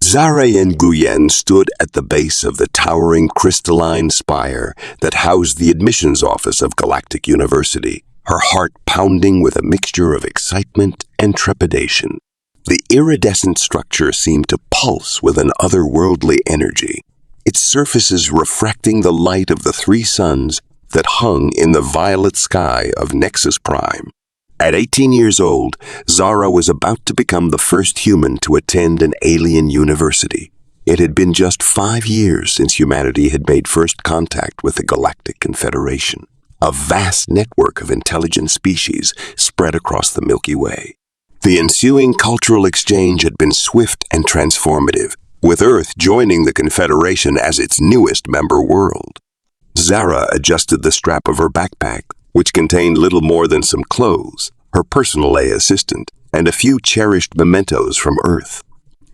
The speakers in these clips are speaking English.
Zara Nguyen stood at the base of the towering crystalline spire that housed the admissions office of Galactic University, her heart pounding with a mixture of excitement and trepidation. The iridescent structure seemed to pulse with an otherworldly energy, its surfaces refracting the light of the three suns that hung in the violet sky of Nexus Prime. At 18 years old, Zara was about to become the first human to attend an alien university. It had been just 5 years since humanity had made first contact with the Galactic Confederation, a vast network of intelligent species spread across the Milky Way. The ensuing cultural exchange had been swift and transformative, with Earth joining the Confederation as its newest member world. Zara adjusted the strap of her backpack, which contained little more than some clothes, her personal assistant, and a few cherished mementos from Earth.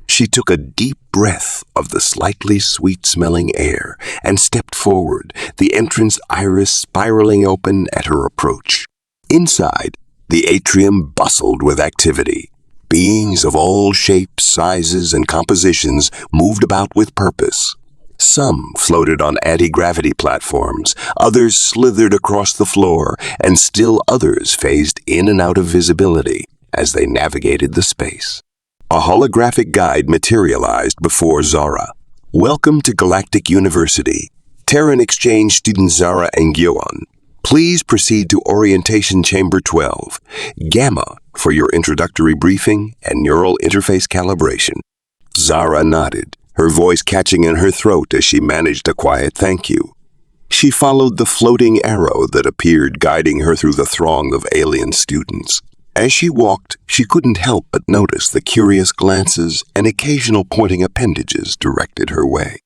She took a deep breath of the slightly sweet-smelling air and stepped forward, the entrance iris spiraling open at her approach. Inside, the atrium bustled with activity. Beings of all shapes, sizes, and compositions moved about with purpose. Some floated on anti-gravity platforms, others slithered across the floor, and still others phased in and out of visibility as they navigated the space. A holographic guide materialized before Zara. Welcome to Galactic University. Terran Exchange student Zara Nguyen. Please proceed to Orientation Chamber 12, Gamma, for your introductory briefing and neural interface calibration. Zara nodded, her voice catching in her throat as she managed a quiet thank you. She followed the floating arrow that appeared, guiding her through the throng of alien students. As she walked, she couldn't help but notice the curious glances and occasional pointing appendages directed her way.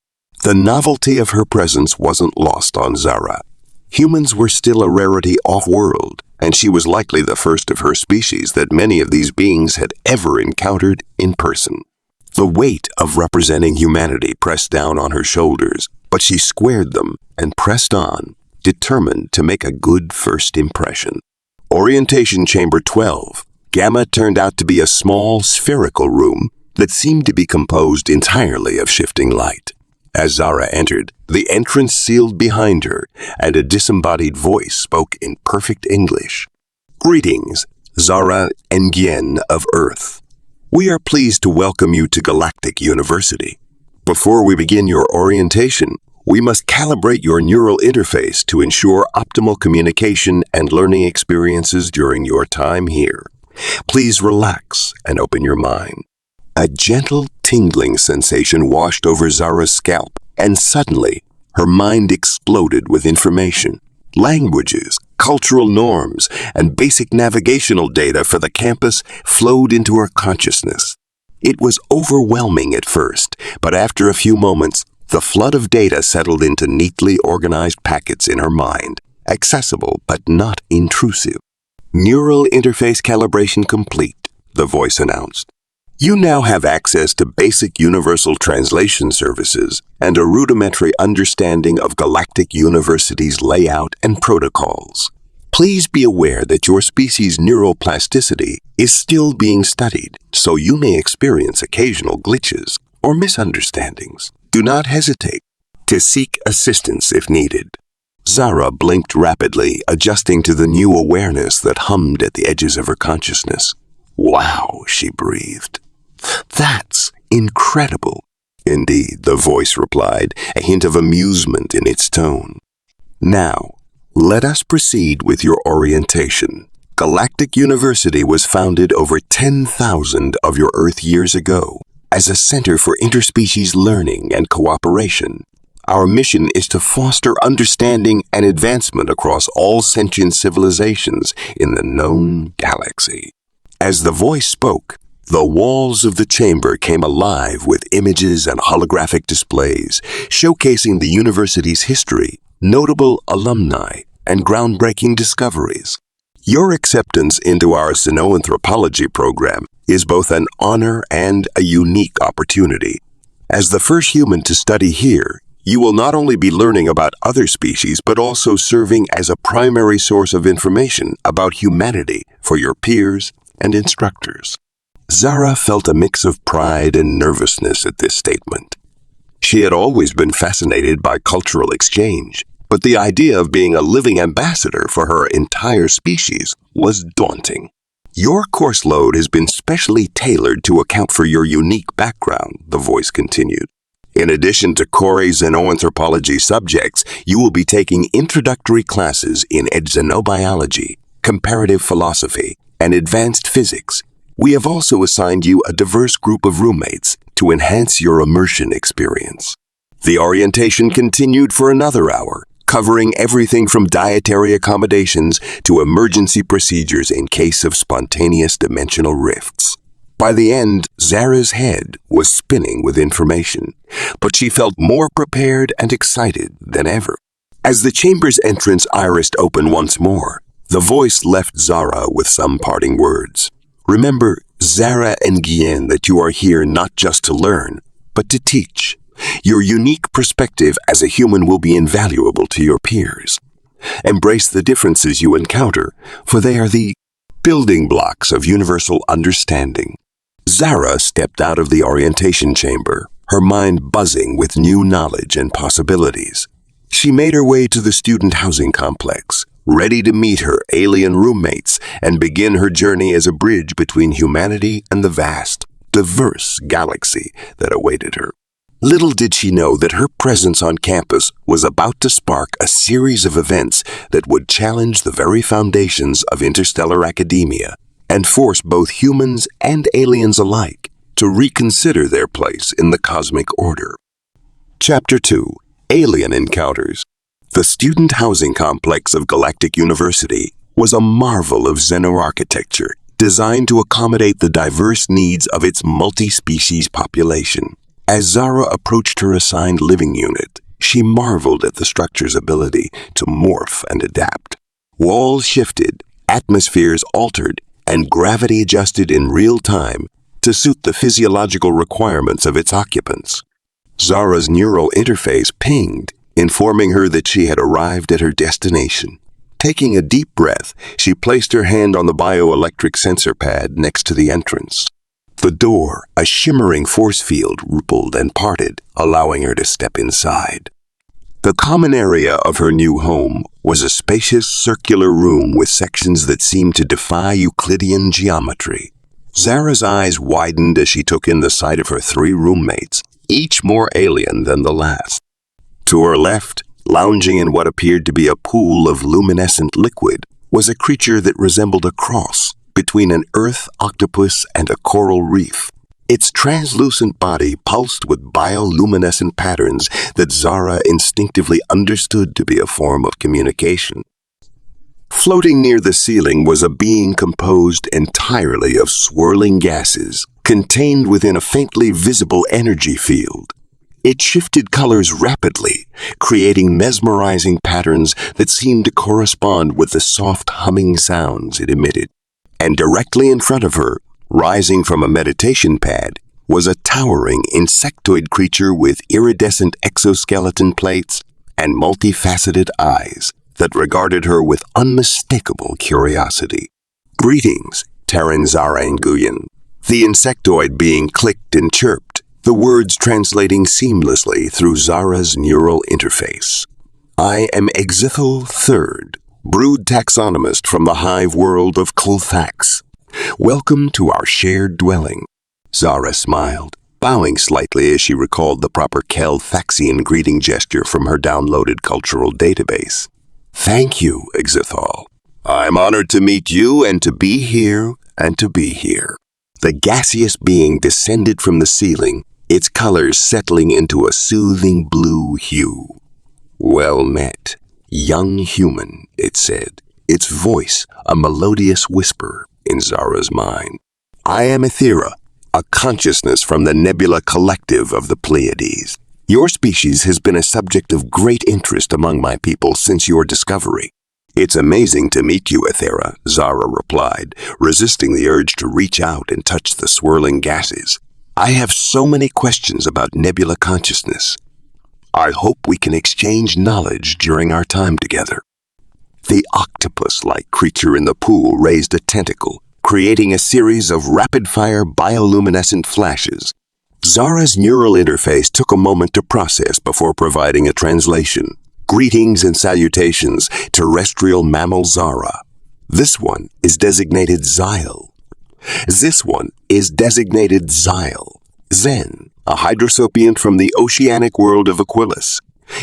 The novelty of her presence wasn't lost on Zara. Humans were still a rarity off-world, and she was likely the first of her species that many of these beings had ever encountered in person. The weight of representing humanity pressed down on her shoulders, but she squared them and pressed on, determined to make a good first impression. Orientation Chamber 12, Gamma turned out to be a small, spherical room that seemed to be composed entirely of shifting light. As Zara entered, the entrance sealed behind her, and a disembodied voice spoke in perfect English. Greetings, Zara Nguyen of Earth. We are pleased to welcome you to Galactic University. Before we begin your orientation, we must calibrate your neural interface to ensure optimal communication and learning experiences during your time here. Please relax and open your mind. A gentle tingling sensation washed over Zara's scalp, and suddenly, her mind exploded with information. Languages, cultural norms, and basic navigational data for the campus flowed into her consciousness. It was overwhelming at first, but after a few moments, the flood of data settled into neatly organized packets in her mind, accessible but not intrusive. Neural interface calibration complete, the voice announced. You now have access to basic universal translation services and a rudimentary understanding of Galactic University's layout and protocols. Please be aware that your species' neuroplasticity is still being studied, so you may experience occasional glitches or misunderstandings. Do not hesitate to seek assistance if needed. Zara blinked rapidly, adjusting to the new awareness that hummed at the edges of her consciousness. Wow, she breathed. That's incredible. Indeed, the voice replied, a hint of amusement in its tone. Now, let us proceed with your orientation. Galactic University was founded over 10,000 of your Earth years ago as a center for interspecies learning and cooperation. Our mission is to foster understanding and advancement across all sentient civilizations in the known galaxy. As the voice spoke, the walls of the chamber came alive with images and holographic displays, showcasing the university's history, notable alumni, and groundbreaking discoveries. Your acceptance into our xenoanthropology program is both an honor and a unique opportunity. As the first human to study here, you will not only be learning about other species, but also serving as a primary source of information about humanity for your peers and instructors. Zara felt a mix of pride and nervousness at this statement. She had always been fascinated by cultural exchange, but the idea of being a living ambassador for her entire species was daunting. Your course load has been specially tailored to account for your unique background, the voice continued. In addition to core xenoanthropology subjects, you will be taking introductory classes in xenobiology, comparative philosophy, and advanced physics. We have also assigned you a diverse group of roommates to enhance your immersion experience. The orientation continued for another hour, covering everything from dietary accommodations to emergency procedures in case of spontaneous dimensional rifts. By the end, Zara's head was spinning with information, but she felt more prepared and excited than ever. As the chamber's entrance irised open once more, the voice left Zara with some parting words. Remember, Zara and Guillen, that you are here not just to learn, but to teach. Your unique perspective as a human will be invaluable to your peers. Embrace the differences you encounter, for they are the building blocks of universal understanding. Zara stepped out of the orientation chamber, her mind buzzing with new knowledge and possibilities. She made her way to the student housing complex, ready to meet her alien roommates and begin her journey as a bridge between humanity and the vast, diverse galaxy that awaited her. Little did she know that her presence on campus was about to spark a series of events that would challenge the very foundations of interstellar academia and force both humans and aliens alike to reconsider their place in the cosmic order. Chapter 2: Alien Encounters. The student housing complex of Galactic University was a marvel of xenoarchitecture designed to accommodate the diverse needs of its multi-species population. As Zara approached her assigned living unit, she marveled at the structure's ability to morph and adapt. Walls shifted, atmospheres altered, and gravity adjusted in real time to suit the physiological requirements of its occupants. Zara's neural interface pinged, informing her that she had arrived at her destination. Taking a deep breath, she placed her hand on the bioelectric sensor pad next to the entrance. The door, a shimmering force field, rippled and parted, allowing her to step inside. The common area of her new home was a spacious circular room with sections that seemed to defy Euclidean geometry. Zara's eyes widened as she took in the sight of her 3 roommates, each more alien than the last. To her left, lounging in what appeared to be a pool of luminescent liquid, was a creature that resembled a cross between an earth octopus and a coral reef. Its translucent body pulsed with bioluminescent patterns that Zara instinctively understood to be a form of communication. Floating near the ceiling was a being composed entirely of swirling gases, contained within a faintly visible energy field. It shifted colors rapidly, creating mesmerizing patterns that seemed to correspond with the soft humming sounds it emitted. And directly in front of her, rising from a meditation pad, was a towering insectoid creature with iridescent exoskeleton plates and multifaceted eyes that regarded her with unmistakable curiosity. "Greetings, Terran, Zara, and Guillen." The insectoid being clicked and chirped, the words translating seamlessly through Zara's neural interface. "I am Exithal III, brood taxonomist from the hive world of Colfax. Welcome to our shared dwelling." Zara smiled, bowing slightly as she recalled the proper Colfaxian greeting gesture from her downloaded cultural database. "Thank you, Exithal. I'm honored to meet you and to be here and to be here." The gaseous being descended from the ceiling, its colors settling into a soothing blue hue. "Well met, young human," it said, its voice a melodious whisper in Zara's mind. "I am Ethera, a consciousness from the nebula collective of the Pleiades. Your species has been a subject of great interest among my people since your discovery." "It's amazing to meet you, Ethera," Zara replied, resisting the urge to reach out and touch the swirling gases. "I have so many questions about nebula consciousness. I hope we can exchange knowledge during our time together." The octopus-like creature in the pool raised a tentacle, creating a series of rapid-fire bioluminescent flashes. Zara's neural interface took a moment to process before providing a translation. Greetings and salutations, terrestrial mammal Zara. This one is designated Xyle. This one is designated Xyle. Zen, a hydrosapient from the oceanic world of Aquilus.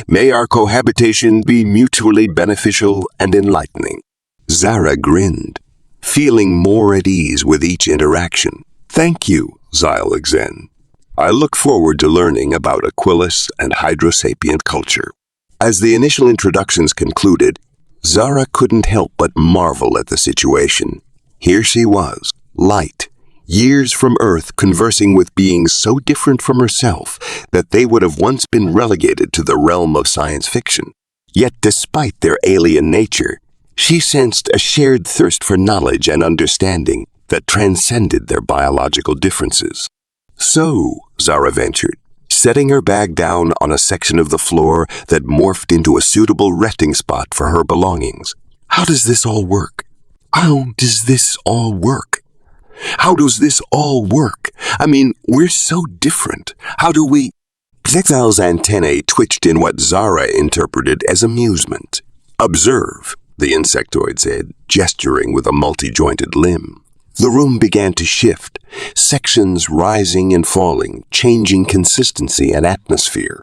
May our cohabitation be mutually beneficial and enlightening. Zara grinned, feeling more at ease with each interaction. Thank you, Xyle Zen. I look forward to learning about Aquilus and hydrosapient culture. As the initial introductions concluded, Zara couldn't help but marvel at the situation. Here she was, light, years from Earth, conversing with beings so different from herself that they would have once been relegated to the realm of science fiction. Yet despite their alien nature, she sensed a shared thirst for knowledge and understanding that transcended their biological differences. So, Zara ventured, setting her bag down on a section of the floor that morphed into a suitable resting spot for her belongings. How does this all work? How does this all work? How does this all work? I mean, we're so different. How do we... Zyle's antennae twitched in what Zara interpreted as amusement. Observe, the insectoid said, gesturing with a multi-jointed limb. The room began to shift, sections rising and falling, changing consistency and atmosphere.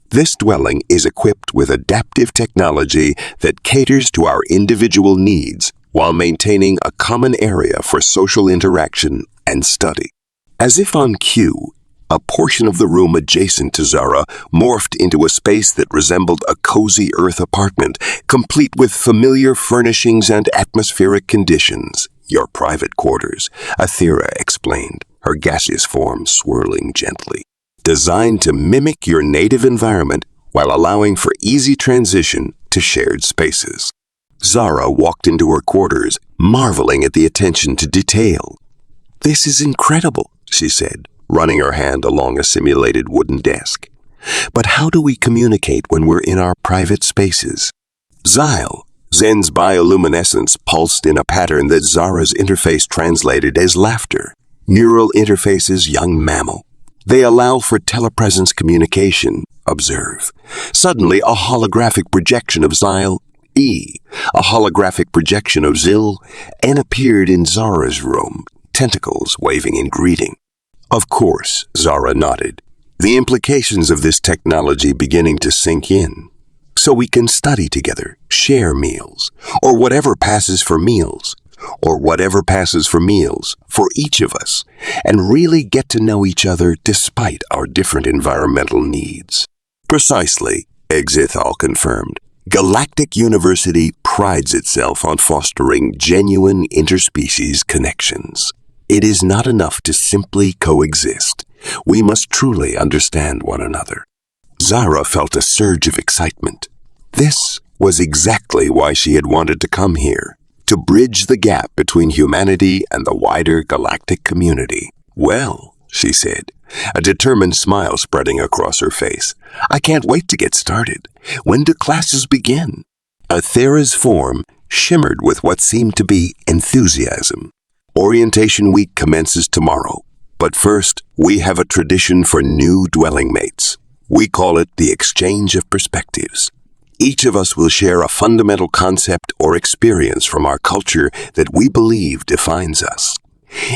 This dwelling is equipped with adaptive technology that caters to our individual needs while maintaining a common area for social interaction and study. As if on cue, a portion of the room adjacent to Zara morphed into a space that resembled a cozy Earth apartment, complete with familiar furnishings and atmospheric conditions. Your private quarters, Athera explained, her gaseous form swirling gently. Designed to mimic your native environment while allowing for easy transition to shared spaces. Zara walked into her quarters, marveling at the attention to detail. This is incredible, she said, running her hand along a simulated wooden desk. But how do we communicate when we're in our private spaces? Xyle, Zen's bioluminescence pulsed in a pattern that Zara's interface translated as laughter. Neural interfaces, young mammal. They allow for telepresence communication. Observe. Suddenly, a holographic projection of Xyle, a holographic projection of Xyle, and appeared in Zara's room, tentacles waving in greeting. Of course, Zara nodded, the implications of this technology beginning to sink in. So we can study together, share meals, or whatever passes for meals for each of us, and really get to know each other despite our different environmental needs. Precisely, Exithal confirmed. Galactic University prides itself on fostering genuine interspecies connections. It is not enough to simply coexist. We must truly understand one another. Zara felt a surge of excitement. This was exactly why she had wanted to come here, to bridge the gap between humanity and the wider galactic community. Well, she said, a determined smile spreading across her face, I can't wait to get started. When do classes begin? Athera's form shimmered with what seemed to be enthusiasm. Orientation week commences tomorrow, but first we have a tradition for new dwelling mates. We call it the exchange of perspectives. Each of us will share a fundamental concept or experience from our culture that we believe defines us.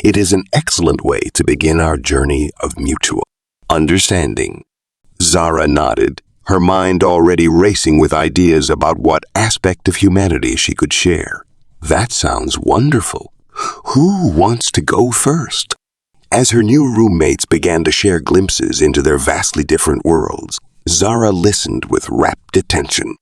It is an excellent way to begin our journey of mutual understanding. Zara nodded, her mind already racing with ideas about what aspect of humanity she could share. That sounds wonderful. Who wants to go first? As her new roommates began to share glimpses into their vastly different worlds, Zara listened with rapt attention.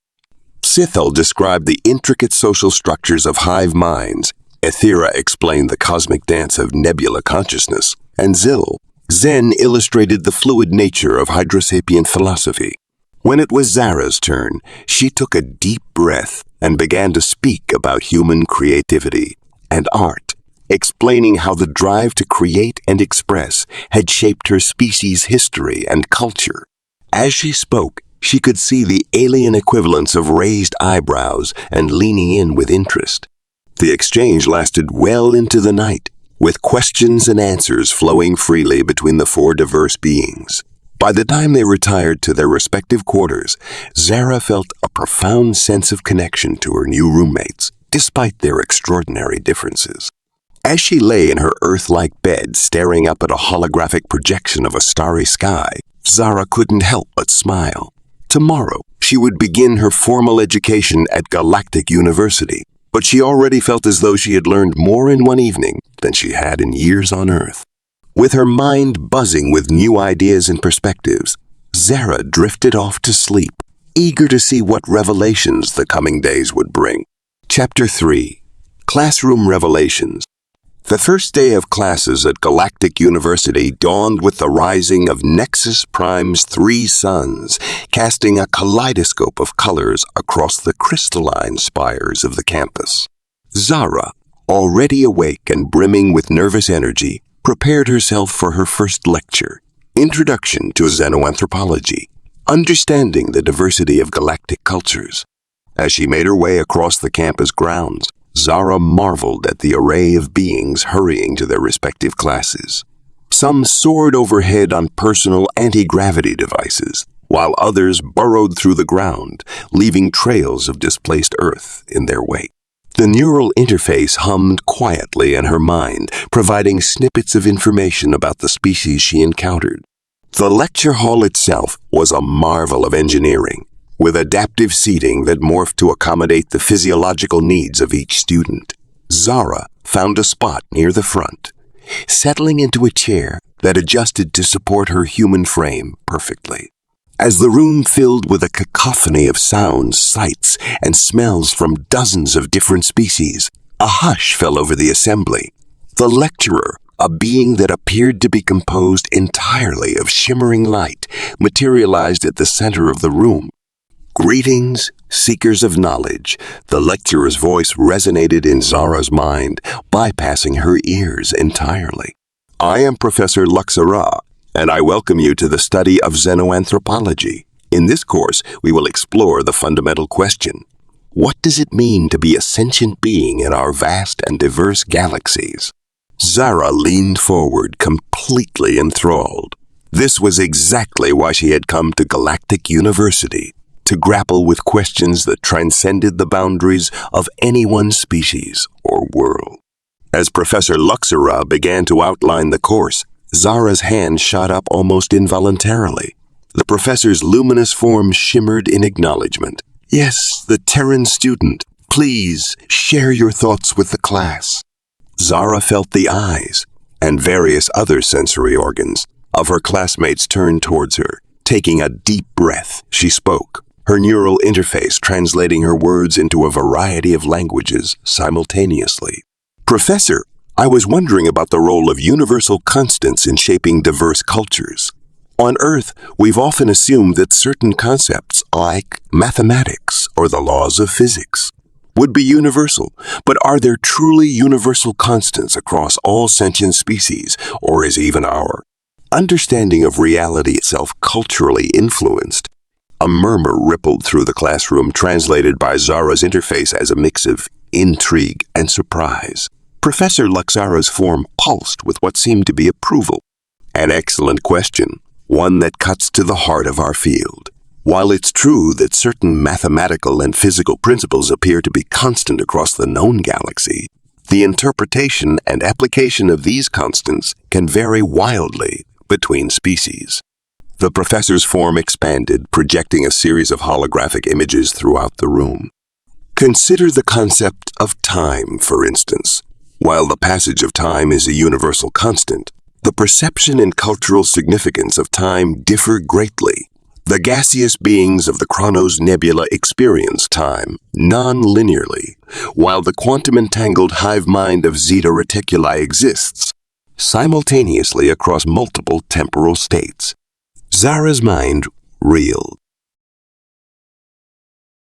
Sithal described the intricate social structures of hive minds, Athera explained the cosmic dance of nebula consciousness, and Zen illustrated the fluid nature of hydrosapient philosophy. When it was Zara's turn, she took a deep breath and began to speak about human creativity and art, explaining how the drive to create and express had shaped her species' history and culture. As she spoke, she could see the alien equivalents of raised eyebrows and leaning in with interest. The exchange lasted well into the night, with questions and answers flowing freely between the four diverse beings. By the time they retired to their respective quarters, Zara felt a profound sense of connection to her new roommates, despite their extraordinary differences. As she lay in her Earth-like bed staring up at a holographic projection of a starry sky, Zara couldn't help but smile. Tomorrow, she would begin her formal education at Galactic University, but she already felt as though she had learned more in one evening than she had in years on Earth. With her mind buzzing with new ideas and perspectives, Zara drifted off to sleep, eager to see what revelations the coming days would bring. Chapter 3. Classroom Revelations. The first day of classes at Galactic University dawned with the rising of Nexus Prime's 3 suns, casting a kaleidoscope of colors across the crystalline spires of the campus. Zara, already awake and brimming with nervous energy, prepared herself for her first lecture, Introduction to Xenoanthropology, Understanding the Diversity of Galactic Cultures. As she made her way across the campus grounds, Zara marveled at the array of beings hurrying to their respective classes. Some soared overhead on personal anti-gravity devices, while others burrowed through the ground, leaving trails of displaced Earth in their wake. The neural interface hummed quietly in her mind, providing snippets of information about the species she encountered. The lecture hall itself was a marvel of engineering, with adaptive seating that morphed to accommodate the physiological needs of each student. Zara found a spot near the front, settling into a chair that adjusted to support her human frame perfectly. As the room filled with a cacophony of sounds, sights, and smells from dozens of different species, a hush fell over the assembly. The lecturer, a being that appeared to be composed entirely of shimmering light, materialized at the center of the room. Greetings, seekers of knowledge. The lecturer's voice resonated in Zara's mind, bypassing her ears entirely. I am Professor Luxara, and I welcome you to the study of xenoanthropology. In this course, we will explore the fundamental question: what does it mean to be a sentient being in our vast and diverse galaxies? Zara leaned forward, completely enthralled. This was exactly why she had come to Galactic University, to grapple with questions that transcended the boundaries of any one species or world. As Professor Luxara began to outline the course, Zara's hand shot up almost involuntarily. The professor's luminous form shimmered in acknowledgement. Yes, the Terran student. Please share your thoughts with the class. Zara felt the eyes, and various other sensory organs, of her classmates turned towards her. Taking a deep breath, she spoke, her neural interface translating her words into a variety of languages simultaneously. Professor, I was wondering about the role of universal constants in shaping diverse cultures. On Earth, we've often assumed that certain concepts, like mathematics or the laws of physics, would be universal. But are there truly universal constants across all sentient species, or is even our understanding of reality itself culturally influenced? A murmur rippled through the classroom, translated by Zara's interface as a mix of intrigue and surprise. Professor Luxara's form pulsed with what seemed to be approval. An excellent question, one that cuts to the heart of our field. While it's true that certain mathematical and physical principles appear to be constant across the known galaxy, the interpretation and application of these constants can vary wildly between species. The professor's form expanded, projecting a series of holographic images throughout the room. Consider the concept of time, for instance. While the passage of time is a universal constant, the perception and cultural significance of time differ greatly. The gaseous beings of the Chronos Nebula experience time non-linearly, while the quantum-entangled hive mind of Zeta Reticuli exists simultaneously across multiple temporal states. Zara's mind reeled.